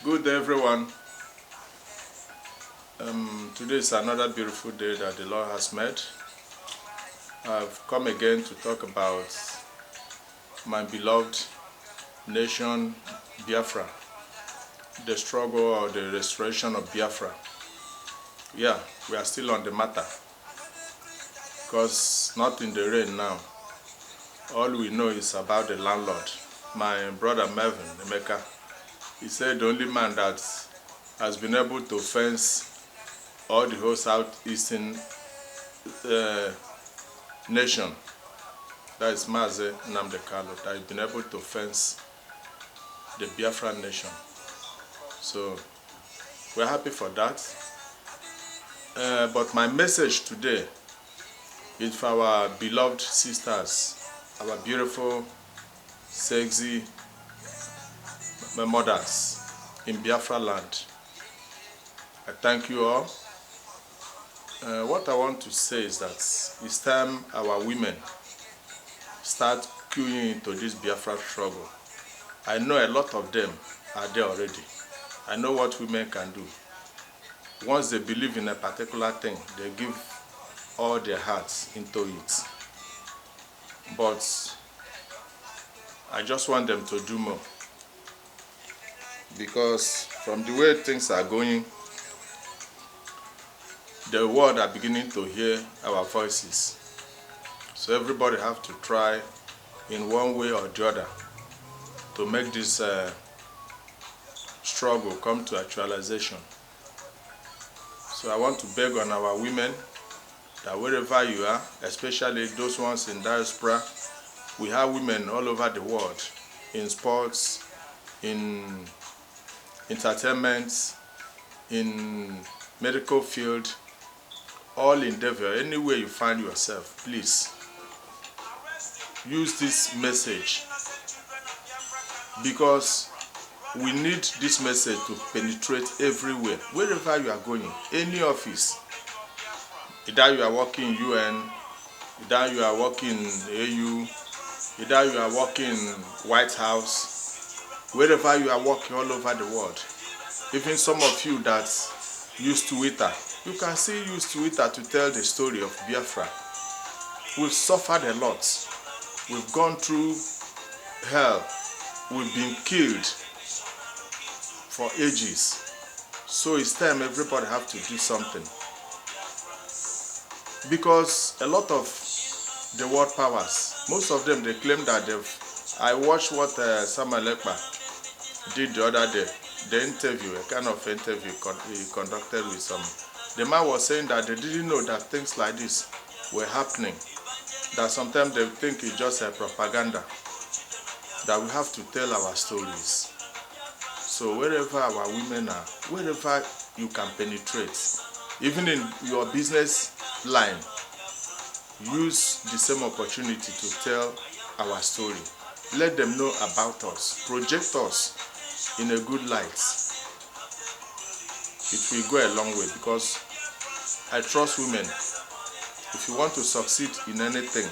Good day, everyone. Today is another beautiful day that the Lord has made. I've come again to talk about my beloved nation, Biafra, the struggle or the restoration of Biafra. Yeah, we are still on the matter because not in the rain now. All we know is about the landlord. My brother Melvin Emeka, he said the only man that has been able to fence all the whole southeastern nation, that is Maze Nnamdi Kanu, that has been able to fence the Biafran nation. So we're happy for that. But my message today is for our beloved sisters, our beautiful, sexy mothers in Biafra land. I thank you all. What I want to say is that it's time our women start queuing into this Biafra struggle. I know a lot of them are there already. I know what women can do. Once they believe in a particular thing, they give all their hearts into it. But I just want them to do more. Because from the way things are going, the world are beginning to hear our voices. So everybody have to try in one way or the other to make this struggle come to actualization. So I want to beg on our women that wherever you are, especially those ones in diaspora, we have women all over the world, in sports, in entertainment, in medical field, all endeavor, anywhere you find yourself, please use this message, because we need this message to penetrate everywhere, wherever you are going, any office, either you are working in UN, either you are working in AU, either you are working in White House, wherever you are working all over the world. Even some of you that use Twitter, you can still use Twitter to tell the story of Biafra. We've suffered a lot. We've gone through hell. We've been killed for ages. So it's time everybody have to do something. Because a lot of the world powers, most of them, they claim that I watched what Samuel Ekpa did the other day, the interview, a kind of interview he conducted with some. The man was saying that they didn't know that things like this were happening, that sometimes they think it's just a propaganda, that we have to tell our stories. So wherever our women are, wherever you can penetrate, even in your business line, use the same opportunity to tell our story. Let them know about us. Project us in a good light. It will go a long way, because I trust women. If you want to succeed in anything,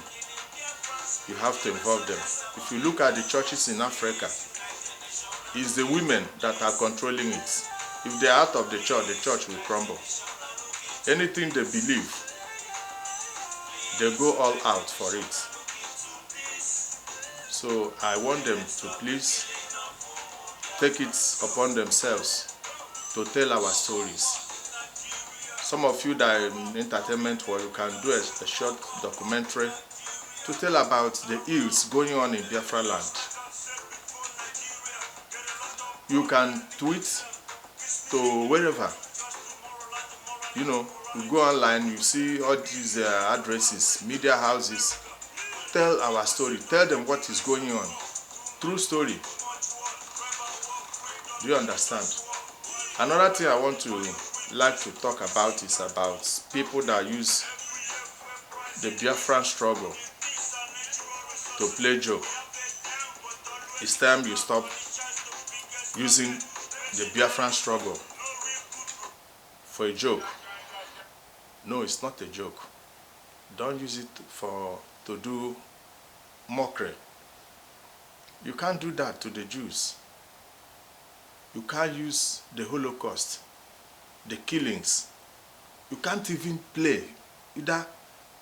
you have to involve them. If you look at the churches in Africa, it's the women that are controlling it. If they are out of the church will crumble. Anything they believe, they go all out for it. So I want them to please take it upon themselves to tell our stories. Some of you that are in entertainment world, you can do a short documentary to tell about the ills going on in Biafra land. You can tweet to wherever. You know, you go online, you see all these addresses, media houses. Tell our story. Tell them what is going on. True story. Do you understand? Another thing I want to like to talk about is about people that use the Biafran struggle to play joke. It's time you stop using the Biafran struggle for a joke. No, it's not a joke. Don't use it to do mockery. You can't do that to the Jews. You can't use the Holocaust, the killings. You can't even play, either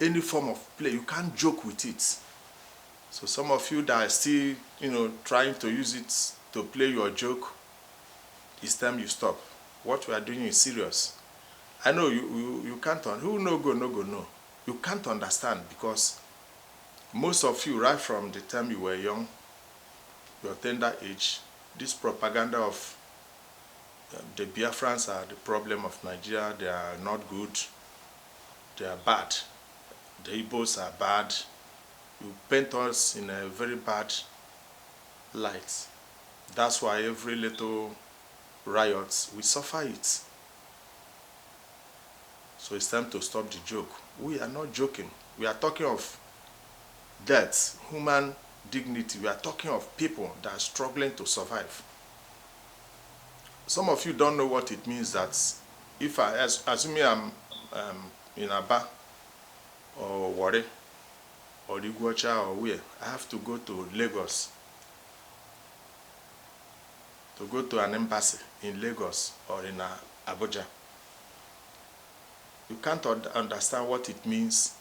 any form of play. You can't joke with it. So some of you that are still, trying to use it to play your joke, it's time you stop. What we are doing is serious. I know you can't, who no go, no. You can't understand, because most of you, right from the time you were young, your tender age, this propaganda of the Biafrans are the problem of Nigeria, they are not good, they are bad, the Igbos are bad. You paint us in a very bad light. That's why every little riot, we suffer it. So it's time to stop the joke. We are not joking. We are talking of death, human dignity. We are talking of people that are struggling to survive. Some of you don't know what it means that if assuming I'm in Aba or Warri or Eleanya.Ucheya or where, I have to go to Lagos to go to an embassy in Lagos or in Abuja. You can't understand what it means.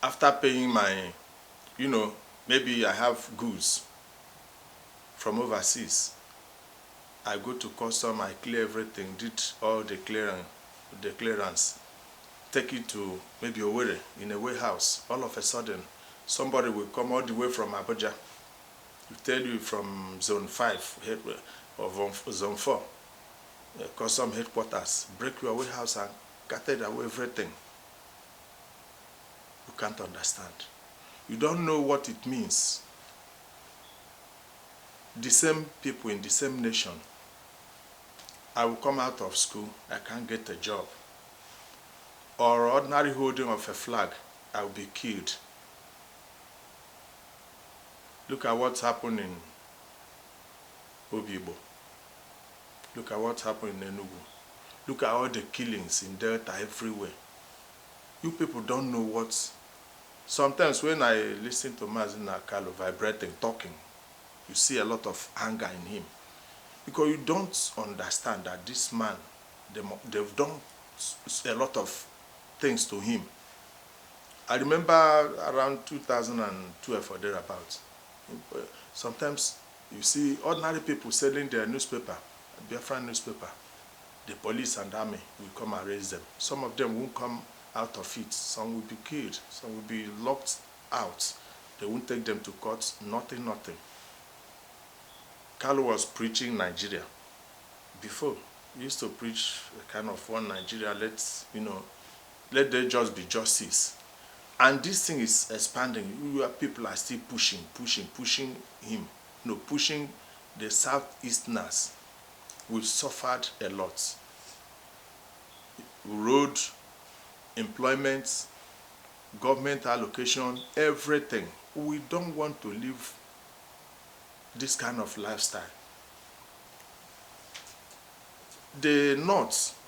After paying my, maybe I have goods from overseas, I go to custom, I clear everything, did all the clearance, take it to maybe Owerri in a warehouse. All of a sudden, somebody will come all the way from Abuja, to tell you from zone 5 or zone 4, custom headquarters, break your warehouse and carted away everything. You can't understand. You don't know what it means. The same people in the same nation. I will come out of school, I can't get a job. Or ordinary holding of a flag, I will be killed. Look at what's happened in Obibo. Look at what's happened in Enugu. Look at all the killings in Delta everywhere. You people don't know what. Sometimes when I listen to Mazin Akalo vibrating, talking, you see a lot of anger in him. Because you don't understand that this man, they've done a lot of things to him. I remember around 2012 or thereabouts. Sometimes you see ordinary people selling their newspaper, Biafran newspaper. The police and army will come and arrest them. Some of them won't come out of it. Some will be killed. Some will be locked out. They won't take them to court. Nothing. Carlo was preaching Nigeria. Before, he used to preach a kind of one Nigeria, let there just be justice. And this thing is expanding. People are still pushing him. Pushing the Southeasterners. We've suffered a lot. Road, employment, government allocation, everything. We don't want to live this kind of lifestyle. The North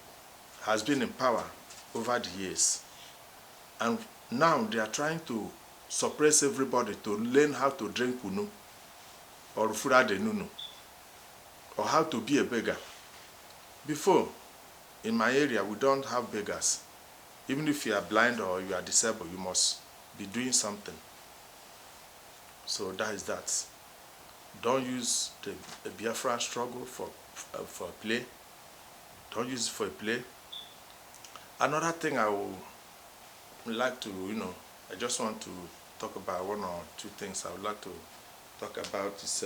has been in power over the years, and now they are trying to suppress everybody to learn how to drink kunu or fura de nunu, or how to be a beggar. Before, in my area, we don't have beggars. Even if you are blind or you are disabled, you must be doing something. So that is that. Don't use the Biafran struggle for play. Don't use it for a play. Another thing I would like to, I just want to talk about one or two things I would like to talk about is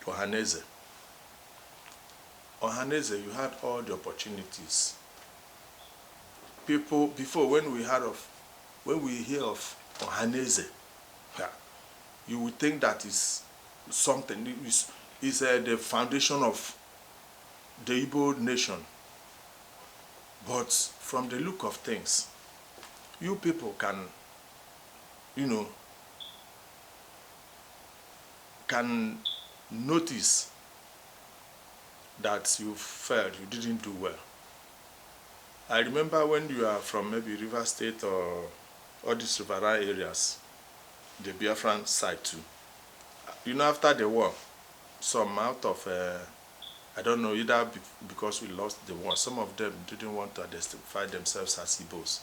Ohanaeze. Ohanaeze, you had all the opportunities. People, before, when we hear of Ohanaeze, you would think that is something, is the foundation of the Igbo nation. But from the look of things, you people can, can notice that you failed, you didn't do well. I remember when you are from maybe River State or all these riverine areas, the Biafran side too. After the war, some out of, I don't know, either because we lost the war, some of them didn't want to identify themselves as Igbos.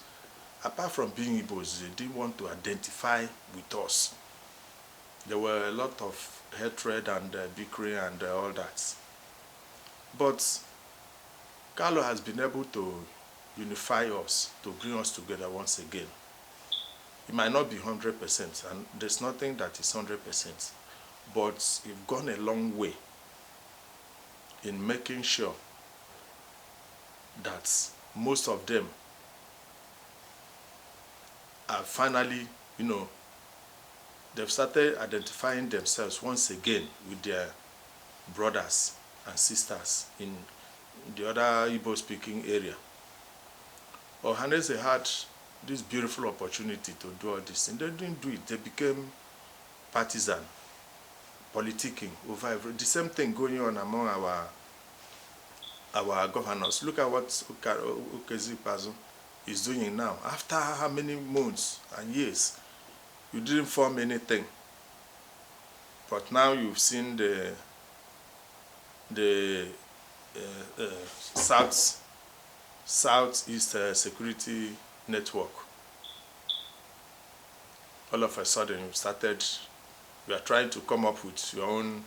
Apart from being Igbos, they didn't want to identify with us. There were a lot of hatred and bickering and all that. But Carlo has been able to unify us, to bring us together once again. It might not be 100%, and there's nothing that is 100%, but we've gone a long way in making sure that most of them are finally, they've started identifying themselves once again with their brothers and sisters in the other Igbo-speaking area. Ohanese had this beautiful opportunity to do all this, and they didn't do it. They became partisan, politicking over everything. The same thing going on among our governors. Look at what Ucheya is doing now. After how many months and years, you didn't form anything, but now you've seen the Southeast Security Network. All of a sudden, you are trying to come up with your own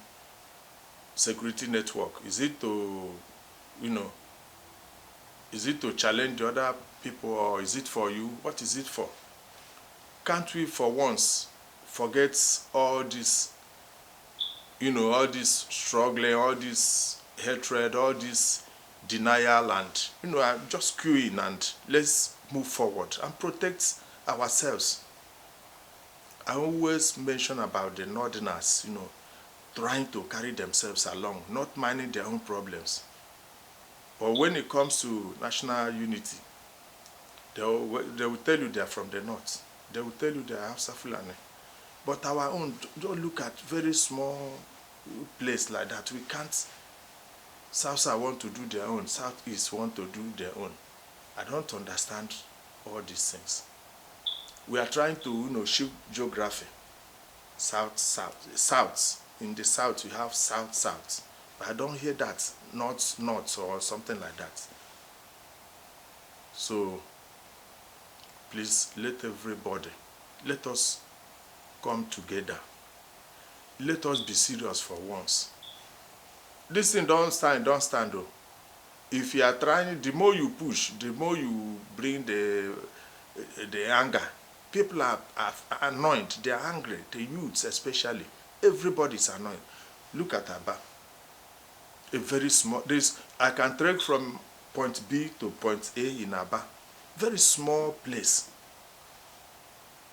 security network. Is it to, is it to challenge the other people, or is it for you? What is it for? Can't we for once forget all this, all this struggling, all this hatred, all this denial, and, just queuing, and let's move forward and protect ourselves. I always mention about the Northerners, trying to carry themselves along, not minding their own problems. But when it comes to national unity, they will tell you they are from the north. They will tell you they are Hausa Fulani. But our own, don't look at very small place like that. We can't. South want to do their own. Southeast want to do their own. I don't understand all these things. We are trying to, shift geography. South. In the south, you have south. But I don't hear that north or something like that. So, please let everybody, let us come together. Let us be serious for once. This thing don't stand though. If you are trying, the more you push, the more you bring the anger. People are annoyed, they are angry, the youths especially. Everybody's annoyed. Look at Aba. A very small, I can trek from point B to point A in Aba. Very small place.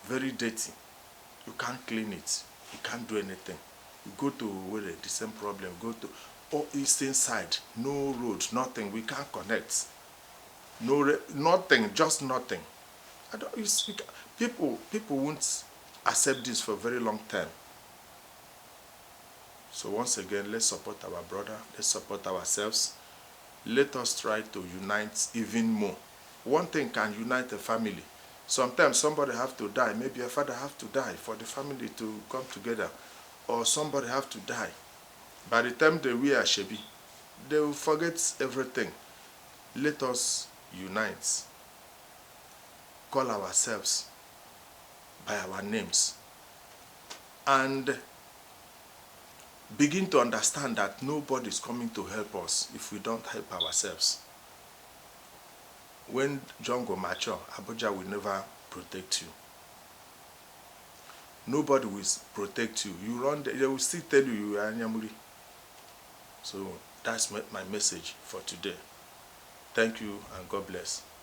Very dirty. You can't clean it. You can't do anything. You go to where the same problem. Go to eastern side. No road, nothing. We can't connect. Nothing, just nothing. People won't accept this for a very long time. So once again, let's support our brother. Let's support ourselves. Let us try to unite even more. One thing can unite a family. Sometimes somebody have to die. Maybe a father have to die for the family to come together. Or somebody have to die. By the time they wear Shebi, they will forget everything. Let us unite. Call ourselves by our names. And begin to understand that nobody is coming to help us if we don't help ourselves. When jungle mature, Abuja will never protect you. Nobody will protect you. You run, they will still tell you you are Nyamuri. So that's my message for today. Thank you and God bless.